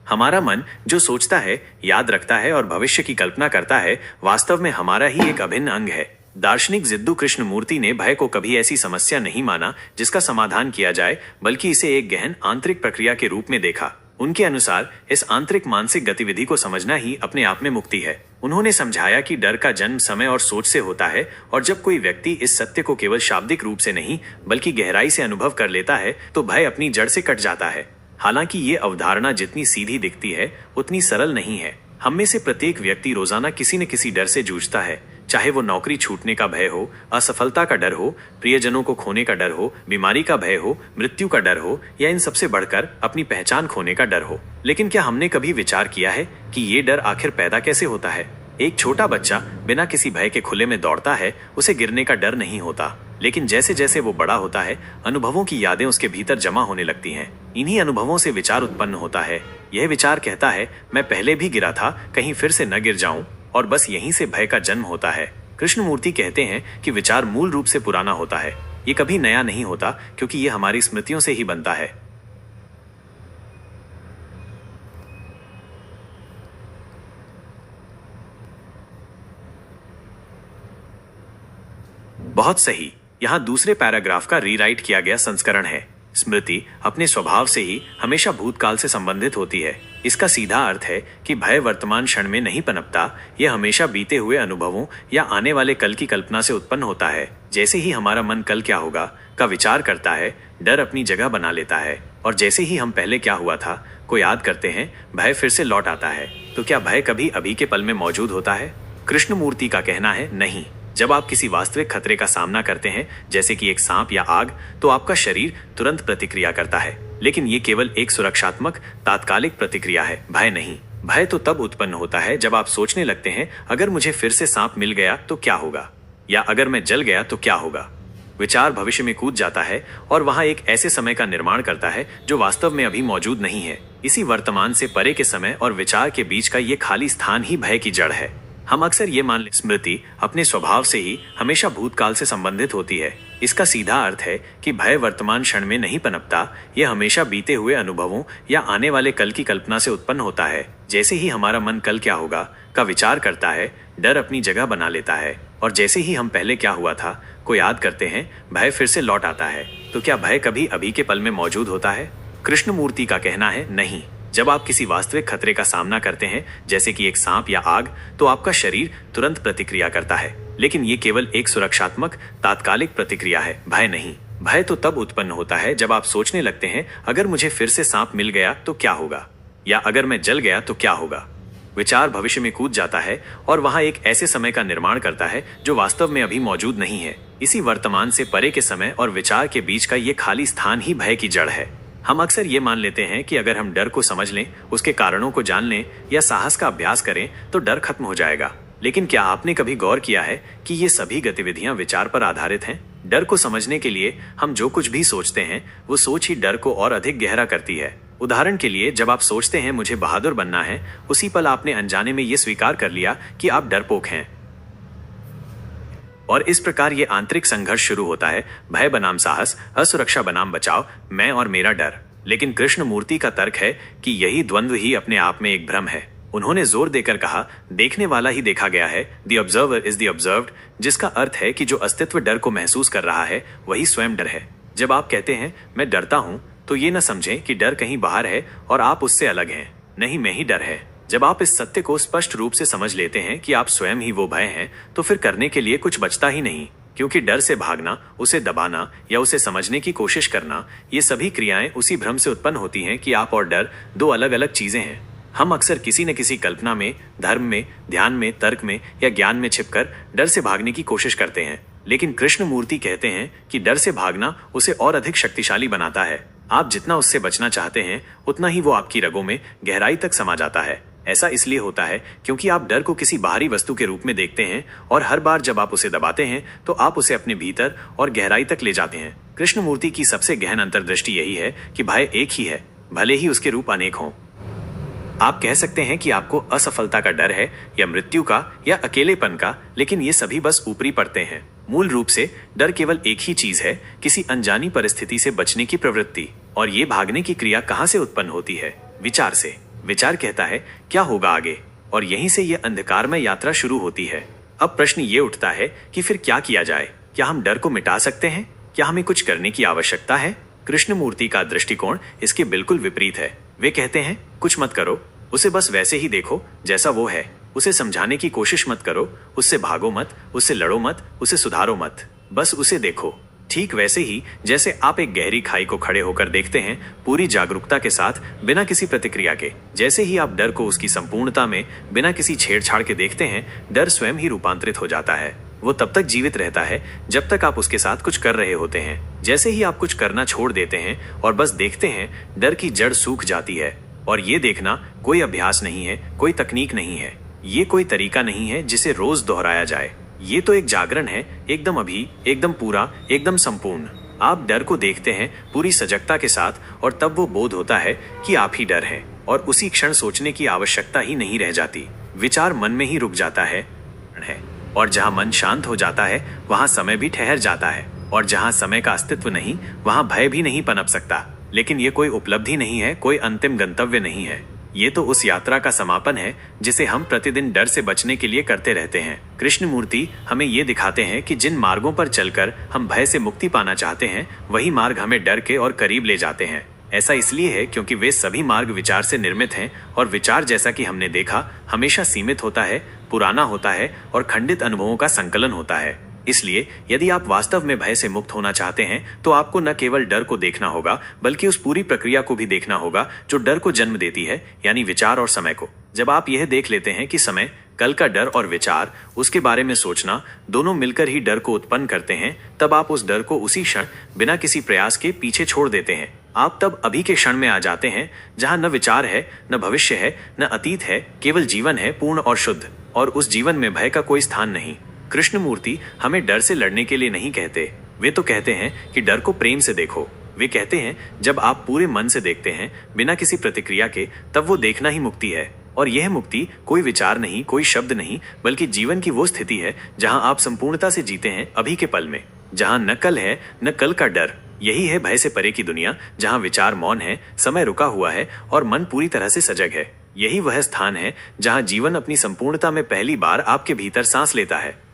हमारा मन जो सोचता है, याद रखता है और भविष्य की कल्पना करता है, वास्तव में हमारा ही एक अभिन्न अंग है। दार्शनिक जिद्दू कृष्णमूर्ति ने भय को कभी ऐसी समस्या नहीं माना जिसका समाधान किया जाए, बल्कि इसे एक गहन आंतरिक प्रक्रिया के रूप में देखा। उनके अनुसार इस आंतरिक मानसिक गतिविधि को समझना ही अपने आप में मुक्ति है। उन्होंने समझाया कि डर का जन्म समय और सोच से होता है, और जब कोई व्यक्ति इस सत्य को केवल शाब्दिक रूप से नहीं बल्कि गहराई से अनुभव कर लेता है तो भय अपनी जड़ से कट जाता है। हालांकि ये अवधारणा जितनी सीधी दिखती है उतनी सरल नहीं है। हम में से प्रत्येक व्यक्ति रोजाना किसी न किसी डर से जूझता है, चाहे वो नौकरी छूटने का भय हो, असफलता का डर हो, प्रियजनों को खोने का डर हो, बीमारी का भय हो, मृत्यु का डर हो, या इन सबसे बढ़कर अपनी पहचान खोने का डर हो। लेकिन क्या हमने कभी विचार किया है कि ये डर आखिर पैदा कैसे होता है? एक छोटा बच्चा बिना किसी भय के खुले में दौड़ता है, उसे गिरने का डर नहीं होता। लेकिन जैसे जैसे वो बड़ा होता है, अनुभवों की यादें उसके भीतर जमा होने लगती हैं। इन्हीं अनुभवों से विचार उत्पन्न होता है। यह विचार कहता है, मैं पहले भी गिरा था, कहीं फिर से न गिर जाऊं, और बस यहीं से भय का जन्म होता है। कृष्णमूर्ति कहते हैं कि विचार मूल रूप से पुराना होता है। ये कभी नया नहीं होता, क्योंकि ये हमारी स्मृतियों से ही बनता है। बहुत सही। यहाँ दूसरे पैराग्राफ का रीराइट किया गया संस्करण है। स्मृति अपने स्वभाव से ही हमेशा भूतकाल से संबंधित होती है। इसका सीधा अर्थ है कि भय वर्तमान क्षण में नहीं पनपता, यह हमेशा बीते हुए अनुभवों या आने वाले कल की कल्पना से उत्पन्न होता है। जैसे ही हमारा मन कल क्या होगा का विचार करता है, डर अपनी जगह बना लेता है, और जैसे ही हम पहले क्या हुआ था को याद करते हैं, भय फिर से लौट आता है। तो क्या भय कभी अभी के पल में मौजूद होता है? कृष्णमूर्ति का कहना है, नहीं। जब आप किसी वास्तविक खतरे का सामना करते हैं, जैसे कि एक सांप या आग, तो आपका शरीर तुरंत प्रतिक्रिया करता है। लेकिन ये केवल एक सुरक्षात्मक तात्कालिक प्रतिक्रिया है, भय नहीं। भय तो तब उत्पन्न होता है जब आप सोचने लगते हैं, अगर मुझे फिर से सांप मिल गया तो क्या होगा, या अगर मैं जल गया तो क्या होगा। विचार भविष्य में कूद जाता है और वहां एक ऐसे समय का निर्माण करता है जो वास्तव में अभी मौजूद नहीं है। इसी वर्तमान से परे के समय और विचार के बीच का ये खाली स्थान ही भय की जड़ है। हम अक्सर ये मान लेते स्मृति अपने स्वभाव से ही हमेशा भूतकाल से संबंधित होती है। इसका सीधा अर्थ है कि भय वर्तमान क्षण में नहीं पनपता, यह हमेशा बीते हुए अनुभवों या आने वाले कल की कल्पना से उत्पन्न होता है। जैसे ही हमारा मन कल क्या होगा का विचार करता है, डर अपनी जगह बना लेता है, और जैसे ही हम पहले क्या हुआ था को याद करते हैं, भय फिर से लौट आता है। तो क्या भय कभी अभी के पल में मौजूद होता है? कृष्णमूर्ति का कहना है, नहीं। जब आप किसी वास्तविक खतरे का सामना करते हैं, जैसे कि एक सांप या आग, तो आपका शरीर तुरंत प्रतिक्रिया करता है। लेकिन ये केवल एक सुरक्षात्मक तात्कालिक प्रतिक्रिया है, भय नहीं। भय तो तब उत्पन्न होता है जब आप सोचने लगते हैं, अगर मुझे फिर से सांप मिल गया तो क्या होगा, या अगर मैं जल गया तो क्या होगा। विचार भविष्य में कूद जाता है और वहां एक ऐसे समय का निर्माण करता है जो वास्तव में अभी मौजूद नहीं है। इसी वर्तमान से परे के समय और विचार के बीच का ये खाली स्थान ही भय की जड़ है। हम अक्सर ये मान लेते हैं कि अगर हम डर को समझ लें, उसके कारणों को जान लें या साहस का अभ्यास करें तो डर खत्म हो जाएगा। लेकिन क्या आपने कभी गौर किया है कि ये सभी गतिविधियां विचार पर आधारित हैं? डर को समझने के लिए हम जो कुछ भी सोचते हैं, वो सोच ही डर को और अधिक गहरा करती है। उदाहरण के लिए, जब आप सोचते हैं मुझे बहादुर बनना है, उसी पल आपने अनजाने में ये स्वीकार कर लिया कि आप डरपोक हैं, और इस प्रकार ये आंतरिक संघर्ष शुरू होता है, भय बनाम साहस, असुरक्षा बनाम बचाव, मैं और मेरा डर। लेकिन कृष्णमूर्ति का तर्क है कि यही द्वंद्व ही अपने आप में एक भ्रम है। उन्होंने जोर देकर कहा, देखने वाला ही देखा गया है, the observer is the observed, जिसका अर्थ है कि जो अस्तित्व डर को महसूस कर रहा है वही स्वयं डर है। जब आप कहते हैं मैं डरता हूं, तो ये न समझें कि डर कहीं बाहर है और आप उससे अलग हैं। नहीं, मैं ही डर है। जब आप इस सत्य को स्पष्ट रूप से समझ लेते हैं कि आप स्वयं ही वो भय हैं, तो फिर करने के लिए कुछ बचता ही नहीं, क्योंकि डर से भागना, उसे दबाना या उसे समझने की कोशिश करना, ये सभी क्रियाएं उसी भ्रम से उत्पन्न होती हैं कि आप और डर दो अलग अलग चीजें हैं। हम अक्सर किसी न किसी कल्पना में, धर्म में, ध्यान में, तर्क में या ज्ञान में छिपकर डर से भागने की कोशिश करते हैं। लेकिन कृष्णमूर्ति कहते हैं कि डर से भागना उसे और अधिक शक्तिशाली बनाता है। आप जितना उससे बचना चाहते हैं, उतना ही वो आपकी रगों में गहराई तक समा जाता है। ऐसा इसलिए होता है क्योंकि आप डर को किसी बाहरी वस्तु के रूप में देखते हैं, और हर बार जब आप उसे दबाते हैं तो आप उसे अपने भीतर और गहराई तक ले जाते हैं। कृष्णमूर्ति की सबसे गहन अंतर्दृष्टि यही है कि भय एक ही है, भले ही उसके रूप अनेक हों। आप कह सकते हैं कि आपको असफलता का डर है, या मृत्यु का, या अकेलेपन का, लेकिन ये सभी बस ऊपरी परतें हैं। मूल रूप से डर केवल एक ही चीज है, किसी अनजानी परिस्थिति से बचने की प्रवृत्ति। और ये भागने की क्रिया कहां से उत्पन्न होती है? विचार से। विचार कहता है क्या होगा आगे, और यहीं से यह अंधकारमय यात्रा शुरू होती है। अब प्रश्न ये उठता है कि फिर क्या किया जाए? क्या हम डर को मिटा सकते हैं? क्या हमें कुछ करने की आवश्यकता है? कृष्णमूर्ति का दृष्टिकोण इसके बिल्कुल विपरीत है। वे कहते हैं कुछ मत करो, उसे बस वैसे ही देखो जैसा वो है। उसे समझाने की कोशिश मत करो, उससे भागो मत, उससे लड़ो मत, उसे सुधारो मत, बस उसे देखो। ठीक वैसे ही जैसे आप एक गहरी खाई को खड़े होकर देखते हैं, पूरी जागरूकता के साथ, बिना किसी प्रतिक्रिया के। जैसे ही आप डर को उसकी संपूर्णता में बिना किसी छेड़छाड़ के देखते हैं, डर स्वयं ही रूपांतरित हो जाता है। वो तब तक जीवित रहता है जब तक आप उसके साथ कुछ कर रहे होते हैं। जैसे ही आप कुछ करना छोड़ देते हैं और बस देखते हैं, डर की जड़ सूख जाती है। और ये देखना कोई अभ्यास नहीं है, कोई तकनीक नहीं है, ये कोई तरीका नहीं है जिसे रोज दोहराया जाए। ये तो एक जागरण है, एकदम अभी, एकदम पूरा, एकदम संपूर्ण। आप डर को देखते हैं पूरी सजगता के साथ, और तब वो बोध होता है कि आप ही डर हैं, और उसी क्षण सोचने की आवश्यकता ही नहीं रह जाती। विचार मन में ही रुक जाता है, और जहां मन शांत हो जाता है वहां समय भी ठहर जाता है, और जहां समय का अस्तित्व नहीं वहां भय भी नहीं पनप सकता। लेकिन ये कोई उपलब्धि नहीं है, कोई अंतिम गंतव्य नहीं है। ये तो उस यात्रा का समापन है जिसे हम प्रतिदिन डर से बचने के लिए करते रहते हैं। कृष्णमूर्ति हमें ये दिखाते हैं कि जिन मार्गों पर चलकर हम भय से मुक्ति पाना चाहते हैं, वही मार्ग हमें डर के और करीब ले जाते हैं। ऐसा इसलिए है क्योंकि वे सभी मार्ग विचार से निर्मित हैं, और विचार, जैसा कि हमने देखा, हमेशा सीमित होता है, पुराना होता है और खंडित अनुभवों का संकलन होता है। इसलिए यदि आप वास्तव में भय से मुक्त होना चाहते हैं, तो आपको न केवल डर को देखना होगा, बल्कि उस पूरी प्रक्रिया को भी देखना होगा जो डर को जन्म देती है, यानी विचार और समय को। जब आप यह देख लेते हैं कि समय, कल का डर और विचार, उसके बारे में सोचना, दोनों मिलकर ही डर को उत्पन्न करते हैं, तब आप उस डर को उसी क्षण बिना किसी प्रयास के पीछे छोड़ देते हैं। आप तब अभी के क्षण में आ जाते हैं, जहां न विचार है, न भविष्य है, न अतीत है, केवल जीवन है, पूर्ण और शुद्ध। और उस जीवन में भय का कोई स्थान नहीं। कृष्णमूर्ति हमें डर से लड़ने के लिए नहीं कहते, वे तो कहते हैं कि डर को प्रेम से देखो। वे कहते हैं जब आप पूरे मन से देखते हैं, बिना किसी प्रतिक्रिया के, तब वो देखना ही मुक्ति है। और यह मुक्ति कोई विचार नहीं, कोई शब्द नहीं, बल्कि जीवन की वो स्थिति है जहां आप संपूर्णता से जीते हैं, अभी के पल में, जहां न कल है न कल का डर। यही है भय से परे की दुनिया, जहां विचार मौन है, समय रुका हुआ है और मन पूरी तरह से सजग है। यही वह स्थान है जहां जीवन अपनी संपूर्णता में पहली बार आपके भीतर सांस लेता है।